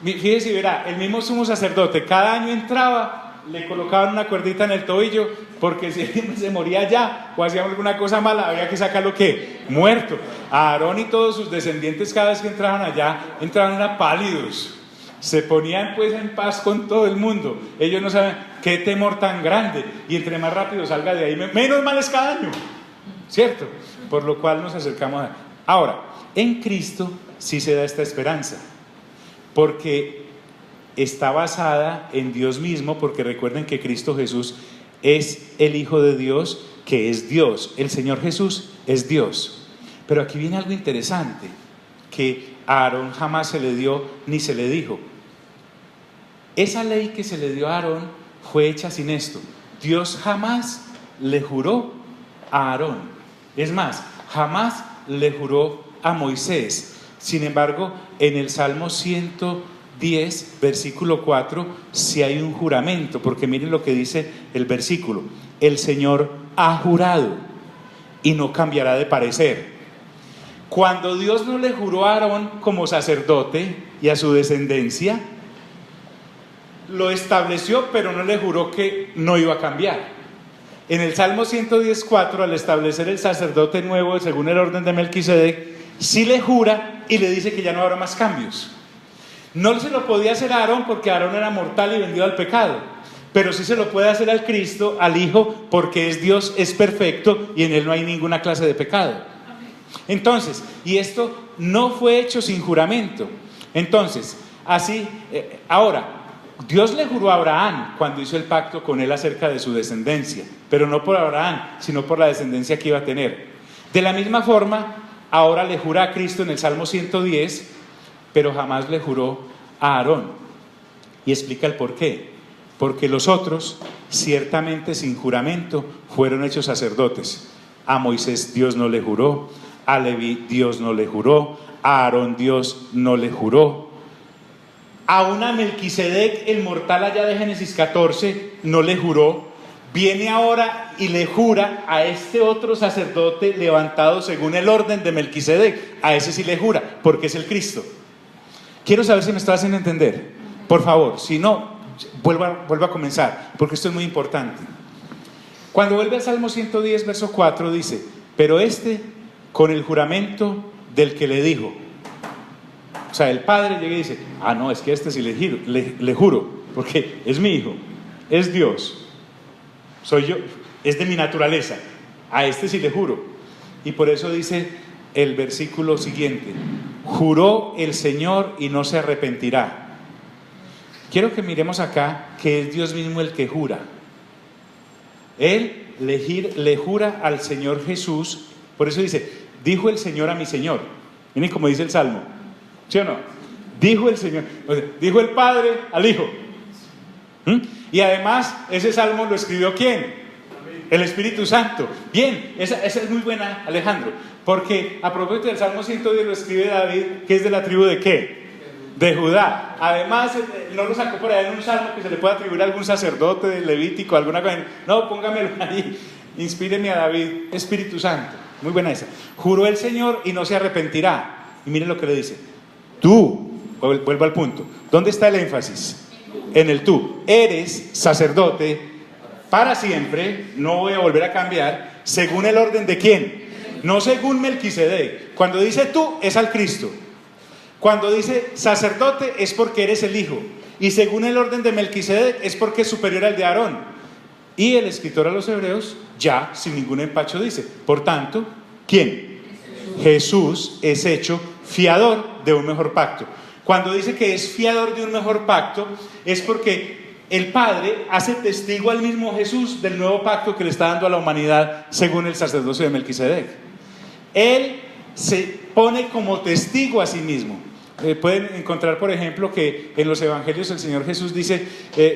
fíjese y verá, el mismo sumo sacerdote cada año entraba, le colocaban una cuerdita en el tobillo, porque si se moría ya o hacía alguna cosa mala, había que sacarlo ¿qué? Muerto. A Aarón y todos sus descendientes cada vez que entraban allá, entraban pálidos. Se ponían pues en paz con todo el mundo. Ellos no saben qué temor tan grande. Y entre más rápido salga de ahí, menos mal es cada año. ¿Cierto? Por lo cual nos acercamos a... Ahora, en Cristo sí se da esta esperanza. Porque está basada en Dios mismo, porque recuerden que Cristo Jesús es el Hijo de Dios, que es Dios. El Señor Jesús es Dios. Pero aquí viene algo interesante, que a Aarón jamás se le dio ni se le dijo. Esa ley que se le dio a Aarón fue hecha sin esto. Dios jamás le juró a Aarón. Es más, jamás le juró a Moisés. Sin embargo, en el Salmo 110, versículo 4, sí hay un juramento, porque miren lo que dice el versículo. El Señor ha jurado y no cambiará de parecer. Cuando Dios no le juró a Aarón como sacerdote y a su descendencia, lo estableció, pero no le juró que no iba a cambiar. En el Salmo 110:4, al establecer el sacerdote nuevo según el orden de Melquisedec, sí le jura y le dice que ya no habrá más cambios. No se lo podía hacer a Aarón porque Aarón era mortal y vendido al pecado, pero sí se lo puede hacer al Cristo, al Hijo, porque es Dios, es perfecto y en él no hay ninguna clase de pecado. Entonces, y esto no fue hecho sin juramento. Entonces, así, ahora, Dios le juró a Abraham cuando hizo el pacto con él acerca de su descendencia, pero no por Abraham, sino por la descendencia que iba a tener. De la misma forma, ahora le jura a Cristo en el Salmo 110, pero jamás le juró a Aarón. Y explica el por qué. Porque los otros, ciertamente sin juramento, fueron hechos sacerdotes. A Moisés Dios no le juró, a Leví Dios no le juró, a Aarón Dios no le juró. Aún a Melquisedec, el mortal allá de Génesis 14, no le juró. Viene ahora y le jura a este otro sacerdote levantado según el orden de Melquisedec. A ese sí le jura, porque es el Cristo. Quiero saber si me está haciendo entender. Por favor, si no, vuelva a comenzar, porque esto es muy importante. Cuando vuelve al Salmo 110, verso 4, dice: pero con el juramento del que le dijo. O sea, el padre llega y dice: no, es que sí le juro, porque es mi hijo, es Dios, soy yo, es de mi naturaleza, a sí le juro. Y por eso dice el versículo siguiente: juró el Señor y no se arrepentirá. Quiero que miremos acá que es Dios mismo el que jura. Él le jura al Señor Jesús Por eso dice, dijo el Señor a mi Señor. Miren cómo dice el Salmo, ¿sí o no? Dijo el Señor, o sea, dijo el Padre al Hijo. Y además, ese Salmo lo escribió ¿quién? El Espíritu Santo. Bien, esa es muy buena, Alejandro, porque a propósito del Salmo 110 lo escribe David, que es de la tribu de ¿qué? De Judá. Además, no lo sacó por allá en un salmo que se le pueda atribuir a algún sacerdote de Levítico, alguna cosa. No, póngamelo ahí. Inspíreme a David, Espíritu Santo. Muy buena esa. Juró el Señor y no se arrepentirá. Y miren lo que le dice. Tú, vuelvo al punto. ¿Dónde está el énfasis? En el tú. Eres sacerdote para siempre, no voy a volver a cambiar, según el orden de ¿quién? No según Melquisedec. Cuando dice tú, es al Cristo. Cuando dice sacerdote, es porque eres el Hijo. Y según el orden de Melquisedec, es porque es superior al de Aarón. Y el escritor a los Hebreos, ya sin ningún empacho dice, por tanto, ¿quién? Jesús es hecho fiador de un mejor pacto. Cuando dice que es fiador de un mejor pacto, es porque el Padre hace testigo al mismo Jesús del nuevo pacto que le está dando a la humanidad según el sacerdocio de Melquisedec. Él se pone como testigo a sí mismo. Pueden encontrar, por ejemplo, que en los evangelios el Señor Jesús dice,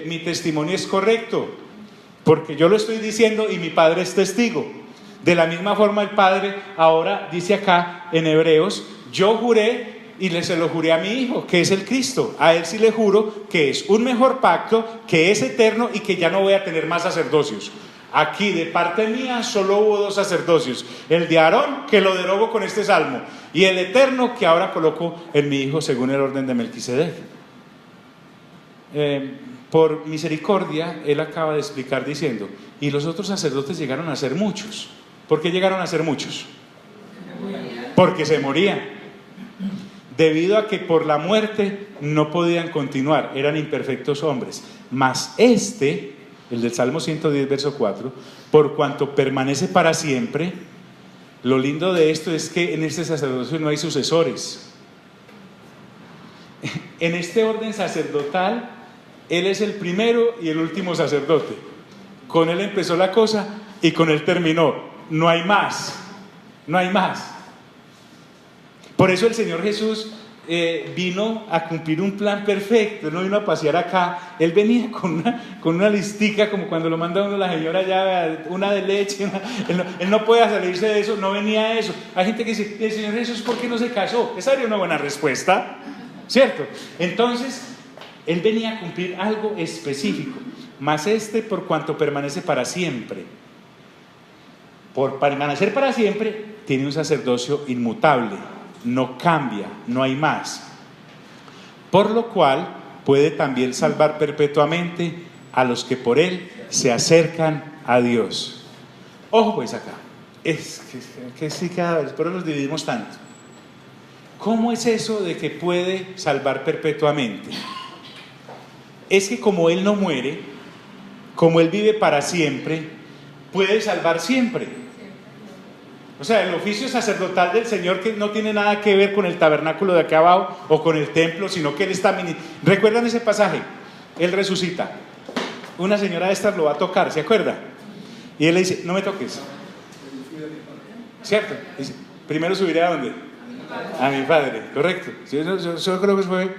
mi testimonio es correcto, porque yo lo estoy diciendo y mi Padre es testigo. De la misma forma el Padre ahora dice acá en Hebreos, yo juré y se lo juré a mi Hijo, que es el Cristo. A Él sí le juro que es un mejor pacto, que es eterno y que ya no voy a tener más sacerdocios. Aquí de parte mía solo hubo 2 sacerdocios, el de Aarón, que lo derogo con este salmo, y el eterno, que ahora coloco en mi Hijo según el orden de Melquisedec. Por misericordia, él acaba de explicar diciendo, y los otros sacerdotes llegaron a ser muchos. ¿Por qué llegaron a ser muchos? Porque se morían, debido a que por la muerte no podían continuar, eran imperfectos hombres. Mas este, el del Salmo 110, verso 4, por cuanto permanece para siempre. Lo lindo de esto es que en este sacerdocio no hay sucesores. En este orden sacerdotal, Él es el primero y el último sacerdote. Con Él empezó la cosa y con Él terminó. No hay más, no hay más. Por eso el Señor Jesús vino a cumplir un plan perfecto. Él no vino a pasear acá. Él venía con una listica, como cuando lo manda uno la señora ya, una de leche. Él no puede salirse de eso, no venía a eso. Hay gente que dice, el Señor Jesús, ¿por qué no se casó? Esa sería una buena respuesta, ¿cierto? Entonces, Él venía a cumplir algo específico. Mas este, por cuanto permanece para siempre. Por permanecer para siempre, tiene un sacerdocio inmutable. No cambia, no hay más. Por lo cual puede también salvar perpetuamente a los que por Él se acercan a Dios. Ojo pues acá, es que sí, cada vez, por eso nos dividimos tanto. ¿Cómo es eso de que puede salvar perpetuamente? Es que como Él no muere, como Él vive para siempre, puede salvar siempre. O sea, el oficio sacerdotal del Señor, que no tiene nada que ver con el tabernáculo de acá abajo o con el templo, sino que Él está... ¿Recuerdan ese pasaje? Él resucita. Una señora de estas lo va a tocar, ¿se acuerda? Y Él le dice, no me toques. ¿Cierto? Dice, primero subiré a ¿dónde? A mi Padre, correcto. Yo creo que fue...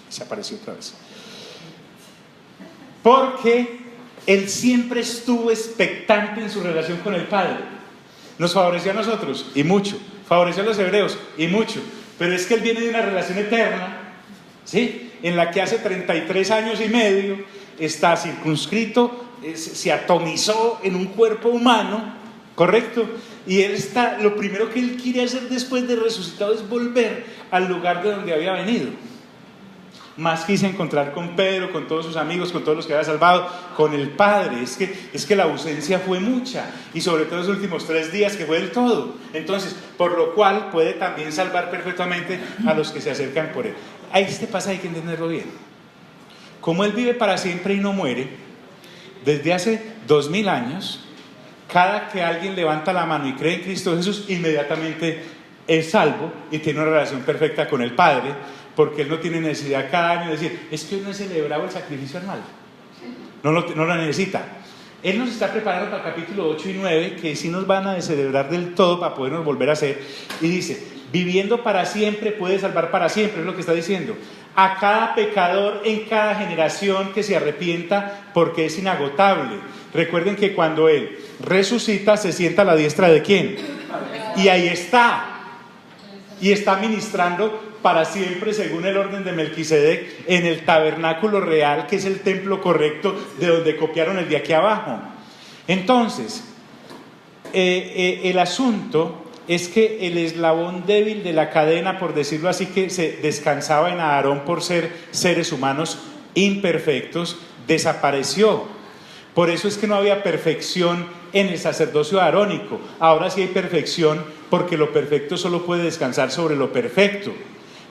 Se apareció otra vez. Porque Él siempre estuvo expectante en su relación con el Padre. Nos favoreció a nosotros, y mucho. Favoreció a los hebreos, y mucho. Pero es que Él viene de una relación eterna, ¿sí? En la que hace 33 años y medio está circunscrito, se atomizó en un cuerpo humano, ¿correcto? Y Él está, lo primero que Él quiere hacer después de resucitado es volver al lugar de donde había venido. Más quise encontrar con Pedro, con todos sus amigos, con todos los que había salvado, con el Padre. Es que la ausencia fue mucha, y sobre todo los últimos 3 días que fue del todo. Entonces, por lo cual puede también salvar perfectamente a los que se acercan por Él. A este pasaje hay que entenderlo bien. Como Él vive para siempre y no muere, desde hace 2000 años, cada que alguien levanta la mano y cree en Cristo Jesús, inmediatamente es salvo y tiene una relación perfecta con el Padre, porque Él no tiene necesidad cada año de decir, es que hoy no he celebrado el sacrificio anual. No lo necesita. Él nos está preparando para el capítulo 8 y 9, que sí nos van a descerebrar del todo para podernos volver a hacer. Y dice, viviendo para siempre puede salvar para siempre, es lo que está diciendo. A cada pecador en cada generación que se arrepienta, porque es inagotable. Recuerden que cuando Él resucita, se sienta a la diestra de ¿quién? Y ahí está. Y está ministrando para siempre según el orden de Melquisedec en el tabernáculo real, que es el templo correcto de donde copiaron el de aquí abajo. Entonces, el asunto es que el eslabón débil de la cadena, por decirlo así, que se descansaba en Aarón por ser seres humanos imperfectos, desapareció. Por eso es que no había perfección en el sacerdocio arónico. Ahora sí hay perfección, porque lo perfecto solo puede descansar sobre lo perfecto.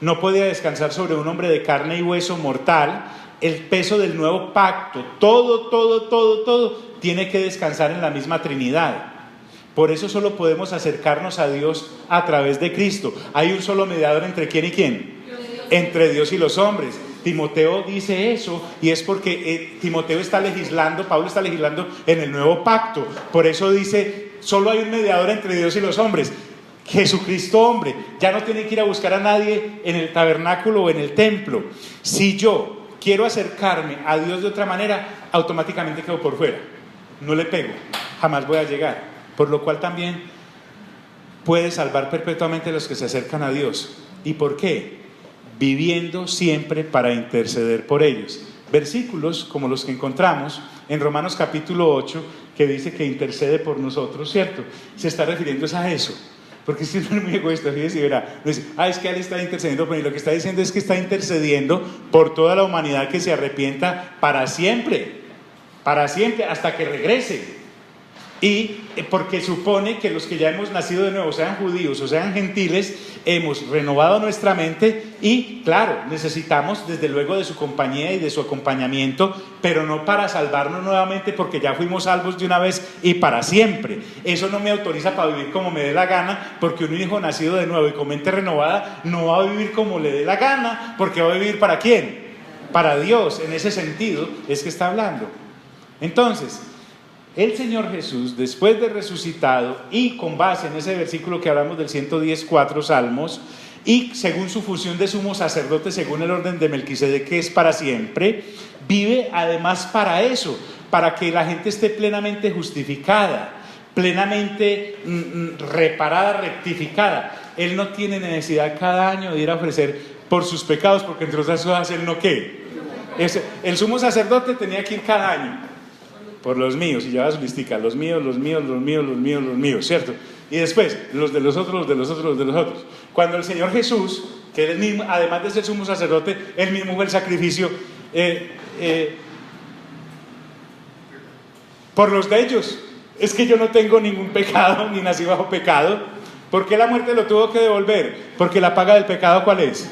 No podía descansar sobre un hombre de carne y hueso mortal. El peso del nuevo pacto, todo tiene que descansar en la misma Trinidad. Por eso solo podemos acercarnos a Dios a través de Cristo. Hay un solo mediador entre quién y quién. Entre Dios y los hombres. Timoteo dice eso, y es porque Timoteo está legislando, Pablo está legislando en el nuevo pacto. Por eso dice, solo hay un mediador entre Dios y los hombres, Jesucristo hombre. Ya no tienen que ir a buscar a nadie en el tabernáculo o en el templo. Si yo quiero acercarme a Dios de otra manera, automáticamente quedo por fuera, no le pego, jamás voy a llegar. Por lo cual también puede salvar perpetuamente a los que se acercan a Dios. ¿Y por qué? Viviendo siempre para interceder por ellos. Versículos como los que encontramos en Romanos capítulo 8, que dice que intercede por nosotros, ¿cierto? Se está refiriendo a eso, porque si no es muy egoísta, fíjese y verá, no dice, es que él está intercediendo por mí. Lo que está diciendo es que está intercediendo por toda la humanidad que se arrepienta para siempre, hasta que regrese. Y porque supone que los que ya hemos nacido de nuevo, sean judíos o sean gentiles, hemos renovado nuestra mente y claro, necesitamos desde luego de su compañía y de su acompañamiento, pero no para salvarnos nuevamente, porque ya fuimos salvos de una vez y para siempre. Eso no me autoriza para vivir como me dé la gana, porque un hijo nacido de nuevo y con mente renovada no va a vivir como le dé la gana, porque va a vivir ¿para quién? Para Dios. En ese sentido es que está hablando. Entonces, el Señor Jesús, después de resucitado y con base en ese versículo que hablamos del 110:4 Salmos, y según su función de sumo sacerdote, según el orden de Melquisedec, que es para siempre, vive además para eso, para que la gente esté plenamente justificada, plenamente reparada, rectificada. Él no tiene necesidad cada año de ir a ofrecer por sus pecados, porque entre otras cosas él no ¿qué? El sumo sacerdote tenía que ir cada año por los míos, y llevaba su listica, los míos, ¿cierto? Y después, los de los otros. Cuando el Señor Jesús, que él mismo, además de ser sumo sacerdote, él mismo fue el sacrificio por los de ellos. Es que yo no tengo ningún pecado, ni nací bajo pecado. ¿Por qué la muerte lo tuvo que devolver? Porque la paga del pecado, ¿cuál es?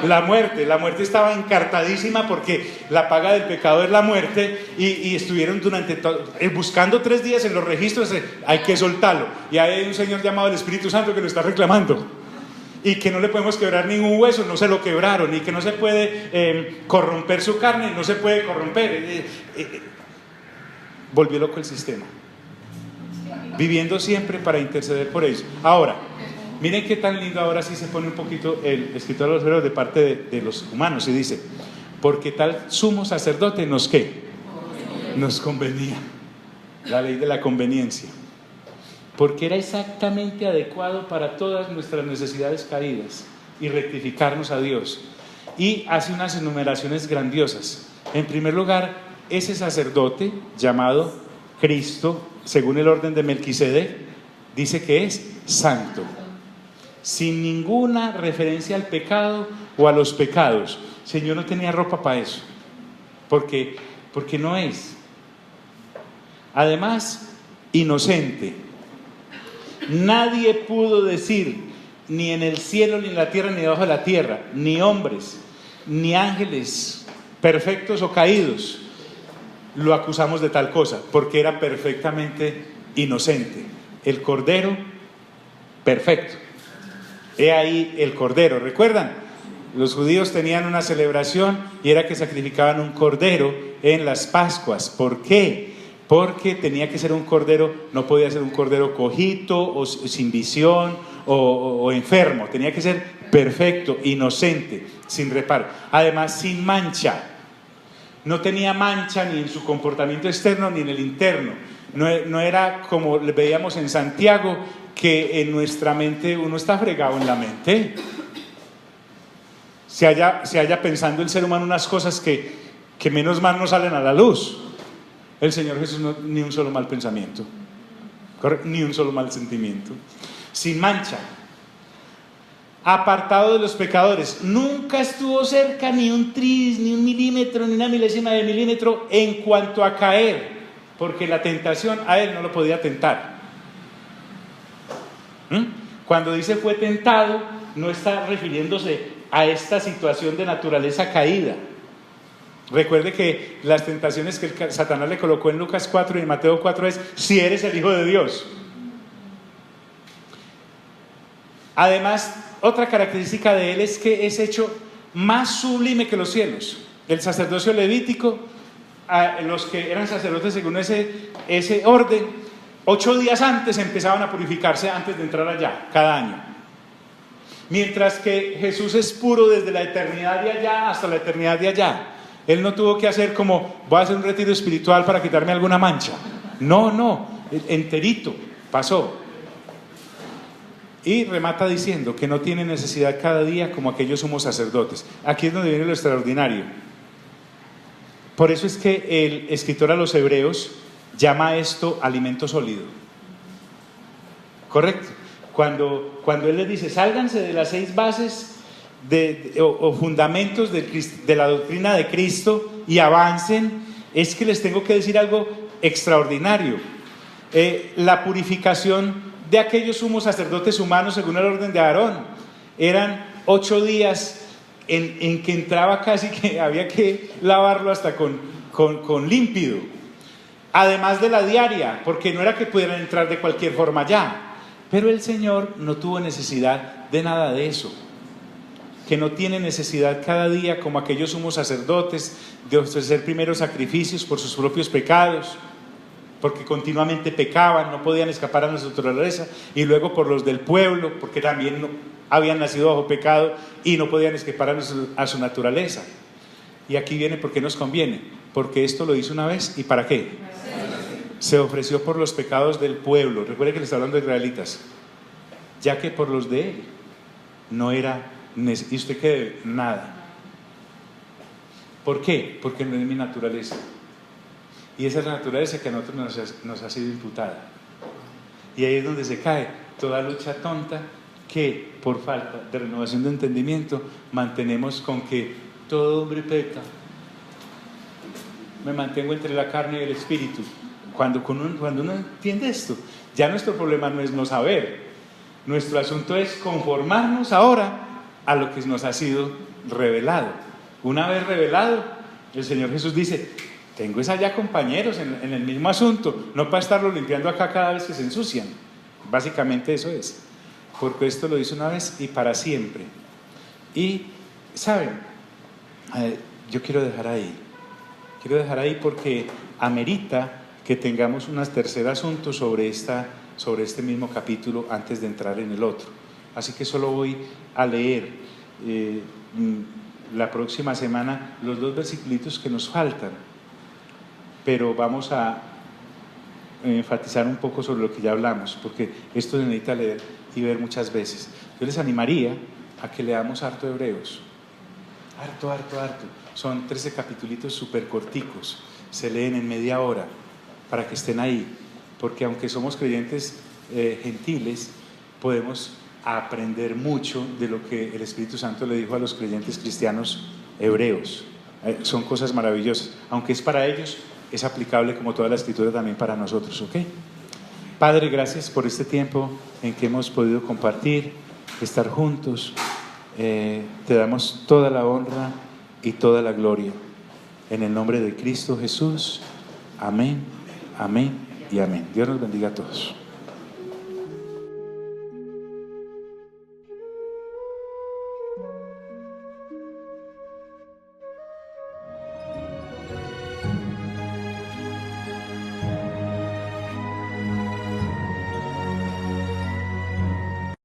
La muerte estaba encartadísima, porque la paga del pecado es la muerte, y estuvieron buscando 3 días en los registros. Hay que soltarlo, y hay un señor llamado el Espíritu Santo que lo está reclamando, y que no le podemos quebrar ningún hueso, no se lo quebraron, y que no se puede corromper su carne, no se puede corromper. Volvió loco el sistema, viviendo siempre para interceder por ellos. Ahora, miren qué tan lindo, ahora sí se pone un poquito el escritor de los Hebreos de parte de los humanos, y dice, porque tal sumo sacerdote nos ¿qué? Nos convenía. La ley de la conveniencia. Porque era exactamente adecuado para todas nuestras necesidades caídas y rectificarnos a Dios. Y hace unas enumeraciones grandiosas. En primer lugar, ese sacerdote llamado Cristo, según el orden de Melquisedec, dice que es santo, sin ninguna referencia al pecado o a los pecados. El Señor no tenía ropa para eso, porque no es. Además, inocente. Nadie pudo decir, ni en el cielo, ni en la tierra, ni debajo de la tierra, ni hombres, ni ángeles perfectos o caídos, lo acusamos de tal cosa, porque era perfectamente inocente. El Cordero perfecto. He ahí el Cordero. ¿Recuerdan? Los judíos tenían una celebración, y era que sacrificaban un cordero en las Pascuas. ¿Por qué? porque tenía que ser un cordero, no podía ser un cordero cojito o sin visión o enfermo, tenía que ser perfecto, inocente, sin reparo, además sin mancha. No tenía mancha ni en su comportamiento externo ni en el interno. No era como le veíamos en Santiago, que en nuestra mente uno está fregado en la mente. Se halla pensando el ser humano unas cosas que menos mal no salen a la luz. El Señor Jesús no, ni un solo mal pensamiento, ni un solo mal sentimiento, sin mancha, apartado de los pecadores, nunca estuvo cerca ni un tris, ni un milímetro, ni una milésima de milímetro en cuanto a caer, porque la tentación a él no lo podía tentar. Cuando dice fue tentado, no está refiriéndose a esta situación de naturaleza caída. Recuerde que las tentaciones que Satanás le colocó en Lucas 4 y en Mateo 4 es: si eres el Hijo de Dios. Además, otra característica de él es que es hecho más sublime que los cielos. El sacerdocio levítico, los que eran sacerdotes según ese orden, 8 días antes empezaban a purificarse antes de entrar allá, cada año. Mientras que Jesús es puro desde la eternidad de allá hasta la eternidad de allá. Él no tuvo que hacer como: voy a hacer un retiro espiritual para quitarme alguna mancha. No, enterito pasó. Y remata diciendo que no tiene necesidad cada día como aquellos sumos sacerdotes. Aquí es donde viene lo extraordinario. Por eso es que el escritor a los Hebreos llama esto alimento sólido. ¿Correcto? Cuando él les dice: sálganse de las 6 bases o fundamentos de la doctrina de Cristo y avancen, es que les tengo que decir algo extraordinario. La purificación de aquellos sumos sacerdotes humanos según el orden de Aarón eran 8 días en que entraba casi que había que lavarlo hasta con límpido, además de la diaria, porque no era que pudieran entrar de cualquier forma ya. Pero el Señor no tuvo necesidad de nada de eso, que no tiene necesidad cada día como aquellos sumos sacerdotes de ofrecer primero sacrificios por sus propios pecados, porque continuamente pecaban, no podían escapar a nuestra naturaleza, y luego por los del pueblo, porque también habían nacido bajo pecado y no podían escapar a su naturaleza. Y aquí viene por qué nos conviene, porque esto lo hizo una vez. ¿Y para qué? Se ofreció por los pecados del pueblo. Recuerde que le está hablando de israelitas, ya que por los de él no era. ¿Y usted qué debe? Nada. ¿Por qué? Porque no es mi naturaleza. Y esa es la naturaleza que a nosotros nos ha sido imputada. Y ahí es donde se cae toda lucha tonta que por falta de renovación de entendimiento mantenemos con que todo hombre peca. Me mantengo entre la carne y el espíritu. Cuando uno entiende esto, ya nuestro problema no es no saber. Nuestro asunto es conformarnos ahora a lo que nos ha sido revelado. Una vez revelado, el Señor Jesús dice: tengo es allá compañeros en el mismo asunto, no para estarlo limpiando acá cada vez que se ensucian. Básicamente eso es, porque esto lo hizo una vez y para siempre. Y saben, yo quiero dejar ahí porque amerita que tengamos un tercer asunto sobre este mismo capítulo antes de entrar en el otro. Así que solo voy a leer la próxima semana los 2 versículos que nos faltan, pero vamos a enfatizar un poco sobre lo que ya hablamos, porque esto se necesita leer y ver muchas veces. Yo les animaría a que leamos harto Hebreos, harto. Son 13 capítulos súper corticos, se leen en media hora, para que estén ahí, porque aunque somos creyentes gentiles, podemos aprender mucho de lo que el Espíritu Santo le dijo a los creyentes cristianos hebreos. Son cosas maravillosas, aunque es para ellos, es aplicable como toda la Escritura también para nosotros, ¿ok? Padre, gracias por este tiempo en que hemos podido compartir, estar juntos. Te damos toda la honra y toda la gloria. En el nombre de Cristo Jesús. Amén, amén y amén. Dios nos bendiga a todos.